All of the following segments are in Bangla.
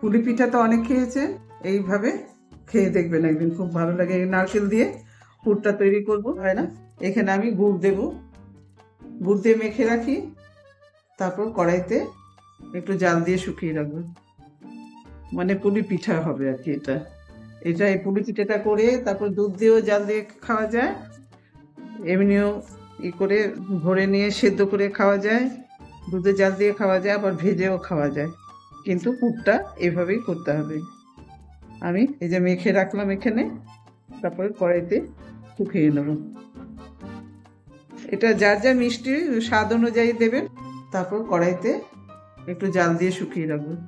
পুলি পিঠা তো অনেক খেয়েছে, এইভাবে খেয়ে দেখবেন একদিন, খুব ভালো লাগে। নারকেল দিয়ে পুরটা তৈরি করব, হয় না? এখানে আমি গুড় দেব, গুড় দিয়ে মেখে রাখি, তারপর কড়াইতে একটু জাল দিয়ে শুকিয়ে রাখবো, মানে পুলি পিঠা হবে আর কি। এটা এটা এই পুলি পিঠাটা করে তারপর দুধ দিয়েও জাল দিয়ে খাওয়া যায়, এমনিও করে ভরে নিয়ে সেদ্ধ করে খাওয়া যায়, দুধে জাল দিয়ে খাওয়া যায়, আবার ভেজেও খাওয়া যায়। কিন্তু পুরটা এভাবেই করতে হবে। আমি এই যে মেখে রাখলাম এখানে, তারপরে কড়াইতে শুকিয়ে নেব। এটা যার যা মিষ্টি স্বাদ অনুযায়ী দেবেন। তারপর কড়াইতে একটু জাল দিয়ে শুকিয়ে রাখবেন।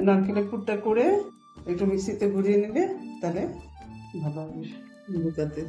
নারকেলের পুরটা করে একটু মিক্সিতে ঘুরিয়ে নিলে তাহলে ভালো হবে বোঝাতে।